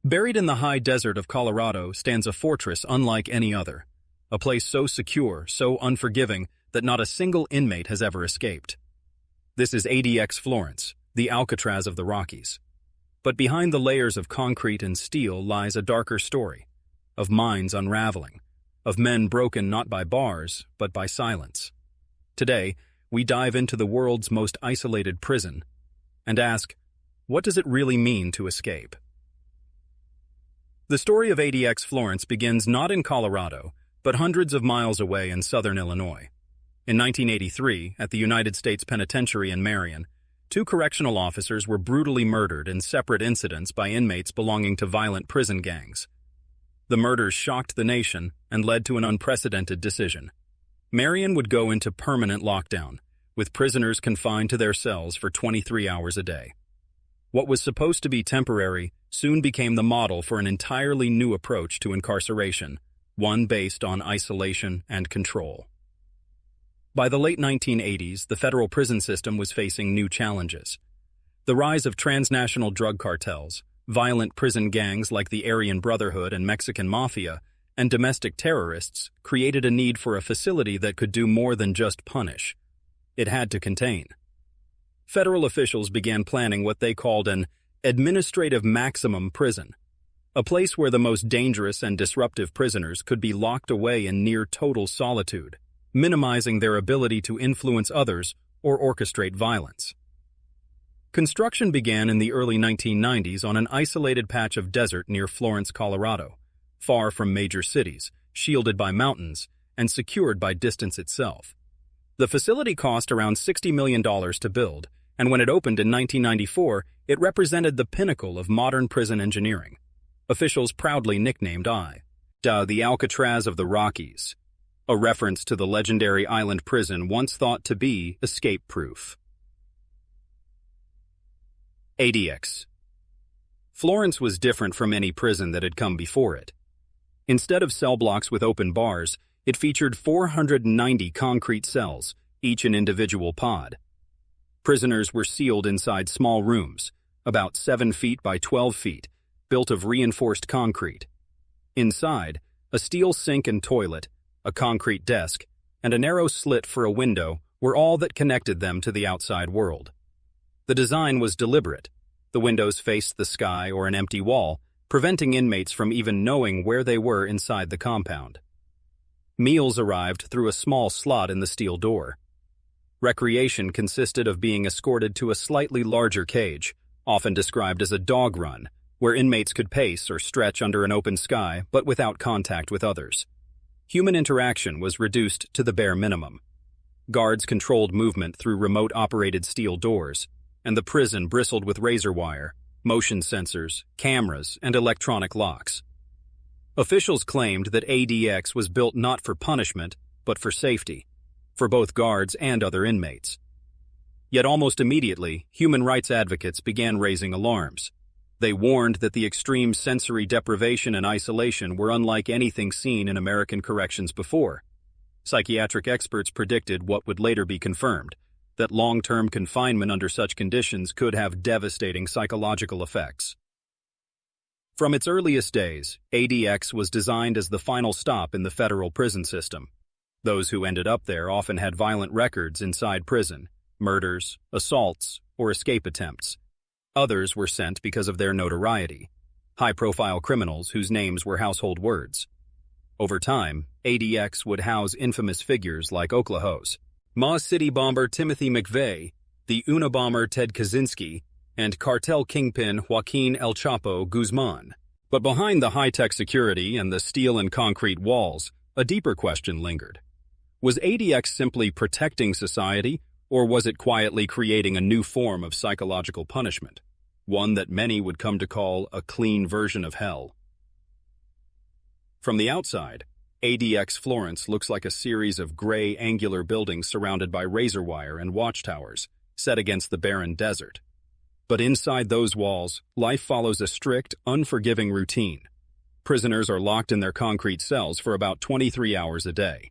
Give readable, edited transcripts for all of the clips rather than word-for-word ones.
Buried in the high desert of Colorado stands a fortress unlike any other, a place so secure, so unforgiving, that not a single inmate has ever escaped. This is ADX Florence, the Alcatraz of the Rockies. But behind the layers of concrete and steel lies a darker story, of minds unraveling, of men broken not by bars, but by silence. Today, we dive into the world's most isolated prison and ask, what does it really mean to escape? The story of ADX Florence begins not in Colorado, but hundreds of miles away in southern Illinois. In 1983, at the United States Penitentiary in Marion, 2 correctional officers were brutally murdered in separate incidents by inmates belonging to violent prison gangs. The murders shocked the nation and led to an unprecedented decision. Marion would go into permanent lockdown, with prisoners confined to their cells for 23 hours a day. What was supposed to be temporary soon became the model for an entirely new approach to incarceration, one based on isolation and control. By the late 1980s, the federal prison system was facing new challenges. The rise of transnational drug cartels, violent prison gangs like the Aryan Brotherhood and Mexican Mafia, and domestic terrorists created a need for a facility that could do more than just punish. It had to contain. Federal officials began planning what they called an administrative maximum prison, a place where the most dangerous and disruptive prisoners could be locked away in near total solitude, minimizing their ability to influence others or orchestrate violence. Construction began in the early 1990s on an isolated patch of desert near Florence, Colorado, far from major cities, shielded by mountains, and secured by distance itself. The facility cost around $60 million to build, and when it opened in 1994, it represented the pinnacle of modern prison engineering. Officials proudly nicknamed the Alcatraz of the Rockies, a reference to the legendary island prison once thought to be escape-proof. ADX. Florence was different from any prison that had come before it. Instead of cell blocks with open bars, it featured 490 concrete cells, each an individual pod. Prisoners were sealed inside small rooms, about 7 feet by 12 feet, built of reinforced concrete. Inside, a steel sink and toilet, a concrete desk, and a narrow slit for a window were all that connected them to the outside world. The design was deliberate. The windows faced the sky or an empty wall, preventing inmates from even knowing where they were inside the compound. Meals arrived through a small slot in the steel door. Recreation consisted of being escorted to a slightly larger cage, often described as a dog run, where inmates could pace or stretch under an open sky but without contact with others. Human interaction was reduced to the bare minimum. Guards controlled movement through remote-operated steel doors, and the prison bristled with razor wire, motion sensors, cameras, and electronic locks. Officials claimed that ADX was built not for punishment, but for safety, for both guards and other inmates. Yet almost immediately, human rights advocates began raising alarms. They warned that the extreme sensory deprivation and isolation were unlike anything seen in American corrections before. Psychiatric experts predicted what would later be confirmed, that long-term confinement under such conditions could have devastating psychological effects. From its earliest days, ADX was designed as the final stop in the federal prison system. Those who ended up there often had violent records inside prison, murders, assaults, or escape attempts. Others were sent because of their notoriety, high-profile criminals whose names were household words. Over time, ADX would house infamous figures like Oklahoma's Maz City bomber Timothy McVeigh, the Unabomber Ted Kaczynski, and cartel kingpin Joaquín El Chapo Guzmán. But behind the high-tech security and the steel and concrete walls, a deeper question lingered. Was ADX simply protecting society, or was it quietly creating a new form of psychological punishment, one that many would come to call a clean version of hell? From the outside, ADX Florence looks like a series of gray, angular buildings surrounded by razor wire and watchtowers, set against the barren desert. But inside those walls, life follows a strict, unforgiving routine. Prisoners are locked in their concrete cells for about 23 hours a day.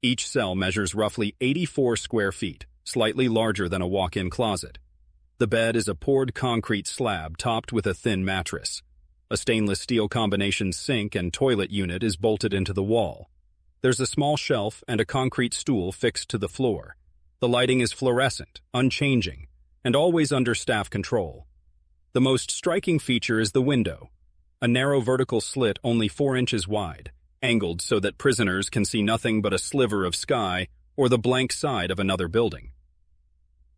Each cell measures roughly 84 square feet, slightly larger than a walk-in closet. The bed is a poured concrete slab topped with a thin mattress. A stainless steel combination sink and toilet unit is bolted into the wall. There's a small shelf and a concrete stool fixed to the floor. The lighting is fluorescent, unchanging, and always under staff control. The most striking feature is the window, a narrow vertical slit only 4 inches wide, angled so that prisoners can see nothing but a sliver of sky or the blank side of another building.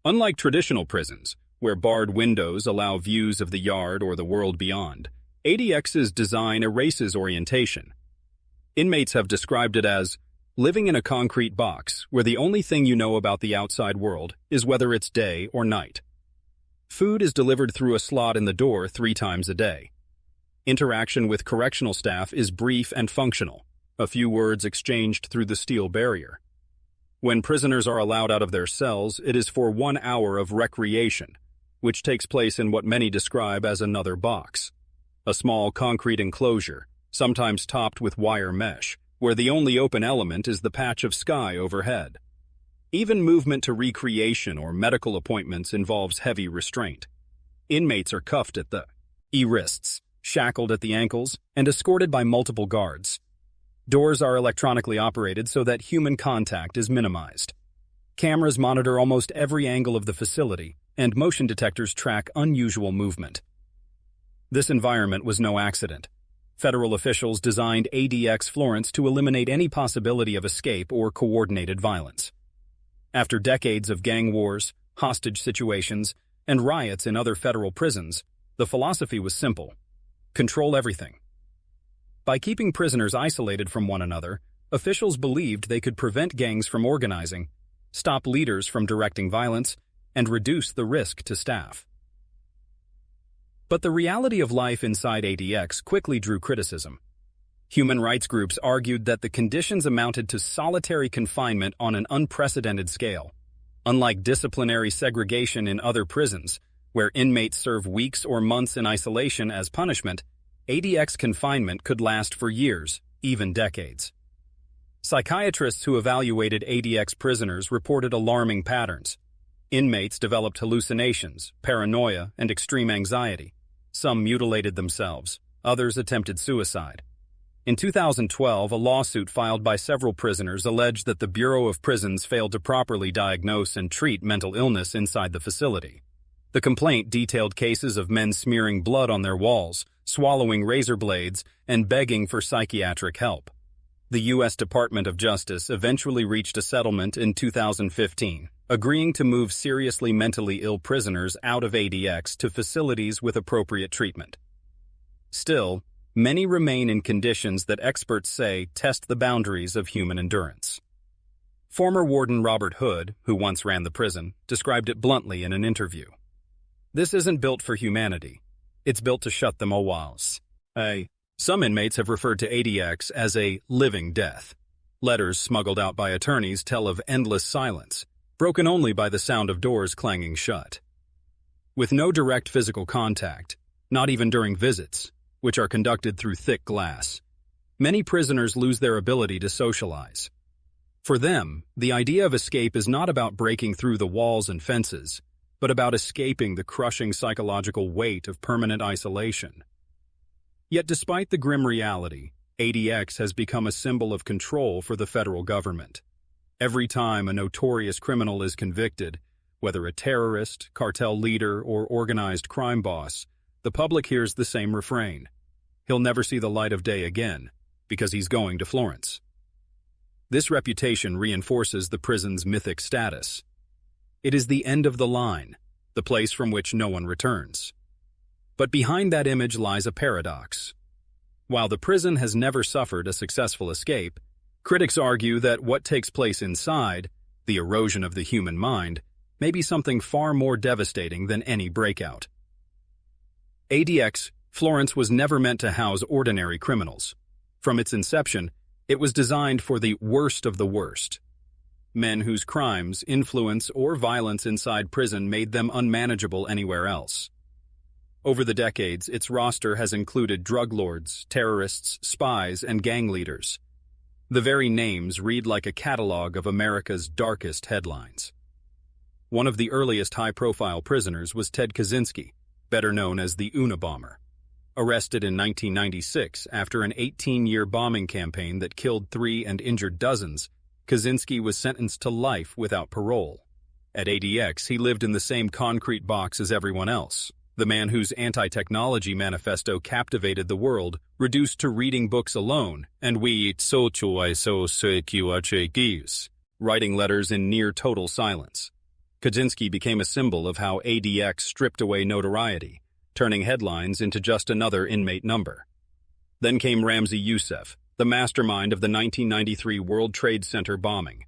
Unlike traditional prisons, where barred windows allow views of the yard or the world beyond, ADX's design erases orientation. Inmates have described it as living in a concrete box where the only thing you know about the outside world is whether it's day or night. Food is delivered through a slot in the door 3 times a day. Interaction with correctional staff is brief and functional, a few words exchanged through the steel barrier. When prisoners are allowed out of their cells, it is for 1 hour of recreation, which takes place in what many describe as another box, a small concrete enclosure, sometimes topped with wire mesh, where the only open element is the patch of sky overhead. Even movement to recreation or medical appointments involves heavy restraint. Inmates are cuffed at the wrists, shackled at the ankles, and escorted by multiple guards. Doors are electronically operated so that human contact is minimized. Cameras monitor almost every angle of the facility, and motion detectors track unusual movement. This environment was no accident. Federal officials designed ADX Florence to eliminate any possibility of escape or coordinated violence. After decades of gang wars, hostage situations, and riots in other federal prisons, the philosophy was simple: control everything. By keeping prisoners isolated from one another, officials believed they could prevent gangs from organizing, stop leaders from directing violence, and reduce the risk to staff. But the reality of life inside ADX quickly drew criticism. Human rights groups argued that the conditions amounted to solitary confinement on an unprecedented scale. Unlike disciplinary segregation in other prisons, where inmates serve weeks or months in isolation as punishment, ADX confinement could last for years, even decades. Psychiatrists who evaluated ADX prisoners reported alarming patterns. Inmates developed hallucinations, paranoia, and extreme anxiety. Some mutilated themselves, others attempted suicide. In 2012, a lawsuit filed by several prisoners alleged that the Bureau of Prisons failed to properly diagnose and treat mental illness inside the facility. The complaint detailed cases of men smearing blood on their walls, swallowing razor blades, and begging for psychiatric help. The U.S. Department of Justice eventually reached a settlement in 2015, agreeing to move seriously mentally ill prisoners out of ADX to facilities with appropriate treatment. Still, many remain in conditions that experts say test the boundaries of human endurance. Former Warden Robert Hood, who once ran the prison, described it bluntly in an interview. "This isn't built for humanity. It's built to shut them walls." Some inmates have referred to ADX as a living death. Letters smuggled out by attorneys tell of endless silence, broken only by the sound of doors clanging shut. With no direct physical contact, not even during visits, which are conducted through thick glass, many prisoners lose their ability to socialize. For them, the idea of escape is not about breaking through the walls and fences, but about escaping the crushing psychological weight of permanent isolation. Yet despite the grim reality, ADX has become a symbol of control for the federal government. Every time a notorious criminal is convicted, whether a terrorist, cartel leader, or organized crime boss, the public hears the same refrain: he'll never see the light of day again, because he's going to Florence. This reputation reinforces the prison's mythic status. It is the end of the line, the place from which no one returns. But behind that image lies a paradox. While the prison has never suffered a successful escape, critics argue that what takes place inside, the erosion of the human mind, may be something far more devastating than any breakout. ADX Florence was never meant to house ordinary criminals. From its inception, it was designed for the worst of the worst. Men whose crimes, influence, or violence inside prison made them unmanageable anywhere else. Over the decades, its roster has included drug lords, terrorists, spies, and gang leaders. The very names read like a catalog of America's darkest headlines. One of the earliest high-profile prisoners was Ted Kaczynski, better known as the Unabomber. Arrested in 1996 after an 18-year bombing campaign that killed 3 and injured dozens, Kaczynski was sentenced to life without parole. At ADX, he lived in the same concrete box as everyone else. The man whose anti-technology manifesto captivated the world, reduced to reading books alone, and writing letters in near-total silence. Kaczynski became a symbol of how ADX stripped away notoriety, turning headlines into just another inmate number. Then came Ramzi Youssef, the mastermind of the 1993 World Trade Center bombing.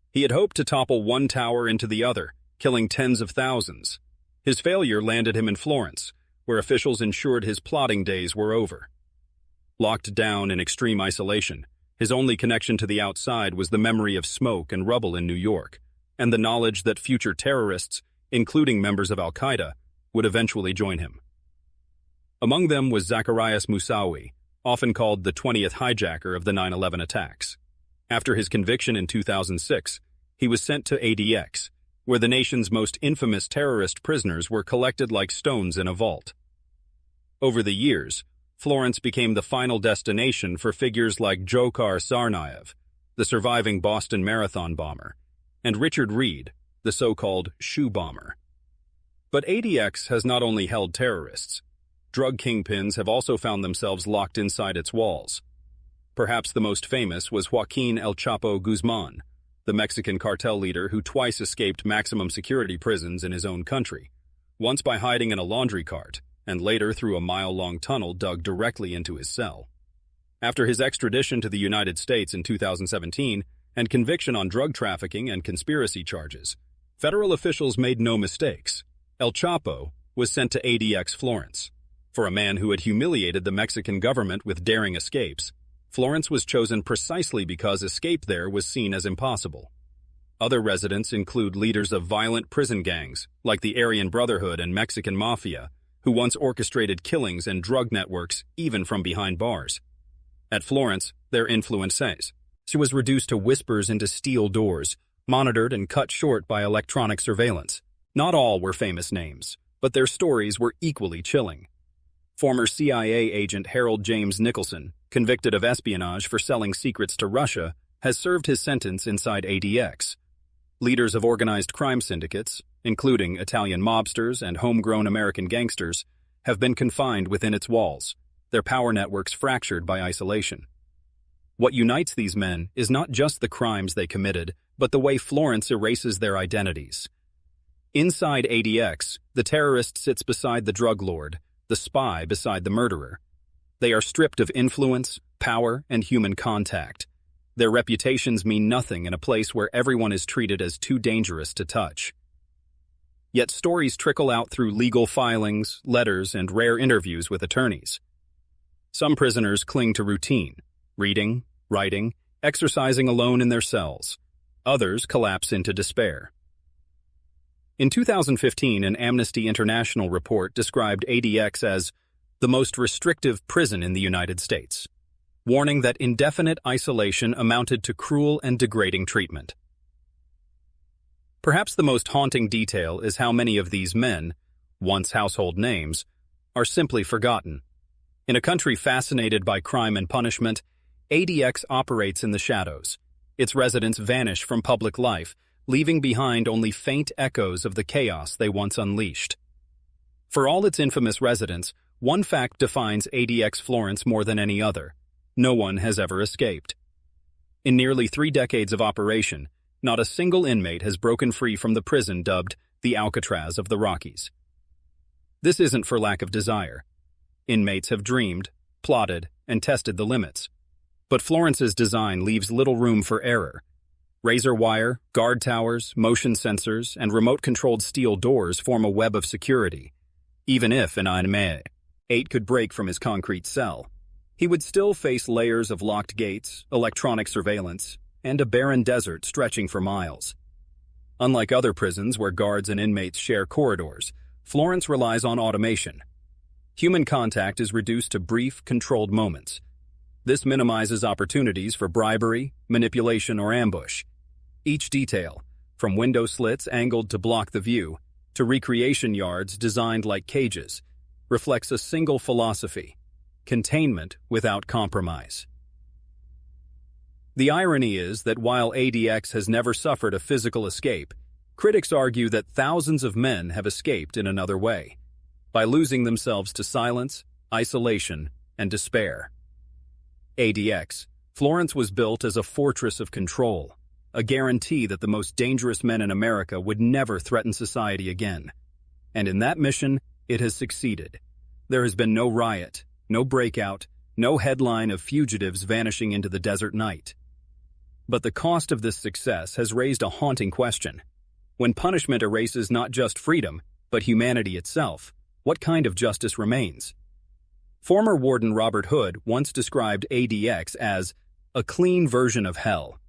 He had hoped to topple one tower into the other, killing tens of thousands. His failure landed him in Florence, where officials ensured his plotting days were over. Locked down in extreme isolation, his only connection to the outside was the memory of smoke and rubble in New York, and the knowledge that future terrorists, including members of Al-Qaeda, would eventually join him. Among them was Zacarias Moussaoui, often called the 20th hijacker of the 9/11 attacks. After his conviction in 2006, he was sent to ADX, where the nation's most infamous terrorist prisoners were collected like stones in a vault. Over the years, Florence became the final destination for figures like Dzhokhar Tsarnaev, the surviving Boston Marathon bomber, and Richard Reed, the so-called shoe bomber. But ADX has not only held terrorists. Drug kingpins have also found themselves locked inside its walls. Perhaps the most famous was Joaquín El Chapo Guzmán, the Mexican cartel leader who twice escaped maximum security prisons in his own country, once by hiding in a laundry cart, and later through a mile-long tunnel dug directly into his cell. After his extradition to the United States in 2017 and conviction on drug trafficking and conspiracy charges, federal officials made no mistakes. El Chapo was sent to ADX Florence. For a man who had humiliated the Mexican government with daring escapes, Florence was chosen precisely because escape there was seen as impossible. Other residents include leaders of violent prison gangs, like the Aryan Brotherhood and Mexican Mafia, who once orchestrated killings and drug networks even from behind bars. At Florence, their influence was reduced to whispers into steel doors, monitored and cut short by electronic surveillance. Not all were famous names, but their stories were equally chilling. Former CIA agent Harold James Nicholson, convicted of espionage for selling secrets to Russia, has served his sentence inside ADX. Leaders of organized crime syndicates, including Italian mobsters and homegrown American gangsters, have been confined within its walls, their power networks fractured by isolation. What unites these men is not just the crimes they committed, but the way Florence erases their identities. Inside ADX, the terrorist sits beside the drug lord, the spy beside the murderer. They are stripped of influence, power, and human contact. Their reputations mean nothing in a place where everyone is treated as too dangerous to touch. Yet stories trickle out through legal filings, letters, and rare interviews with attorneys. Some prisoners cling to routine, reading, writing, exercising alone in their cells. Others collapse into despair. In 2015, an Amnesty International report described ADX as the most restrictive prison in the United States, warning that indefinite isolation amounted to cruel and degrading treatment. Perhaps the most haunting detail is how many of these men, once household names, are simply forgotten. In a country fascinated by crime and punishment, ADX operates in the shadows. Its residents vanish from public life, leaving behind only faint echoes of the chaos they once unleashed. For all its infamous residents, one fact defines ADX Florence more than any other: no one has ever escaped. In nearly 3 decades of operation, not a single inmate has broken free from the prison dubbed the Alcatraz of the Rockies. This isn't for lack of desire. Inmates have dreamed, plotted, and tested the limits. But Florence's design leaves little room for error. Razor wire, guard towers, motion sensors, and remote-controlled steel doors form a web of security. Even if an inmate could break from his concrete cell, he would still face layers of locked gates, electronic surveillance, and a barren desert stretching for miles. Unlike other prisons where guards and inmates share corridors, Florence relies on automation. Human contact is reduced to brief, controlled moments. This minimizes opportunities for bribery, manipulation, or ambush. Each detail, from window slits angled to block the view, to recreation yards designed like cages, reflects a single philosophy: containment without compromise. The irony is that while ADX has never suffered a physical escape, critics argue that thousands of men have escaped in another way, by losing themselves to silence, isolation, and despair. ADX Florence was built as a fortress of control, a guarantee that the most dangerous men in America would never threaten society again. And in that mission, it has succeeded. There has been no riot, no breakout, no headline of fugitives vanishing into the desert night. But the cost of this success has raised a haunting question. When punishment erases not just freedom, but humanity itself, what kind of justice remains? Former Warden Robert Hood once described ADX as a clean version of hell.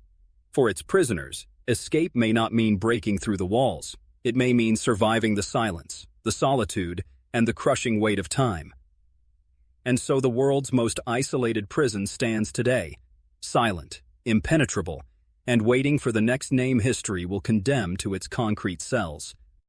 For its prisoners, escape may not mean breaking through the walls. It may mean surviving the silence, the solitude, and the crushing weight of time. And so the world's most isolated prison stands today, silent, impenetrable, and waiting for the next name history will condemn to its concrete cells.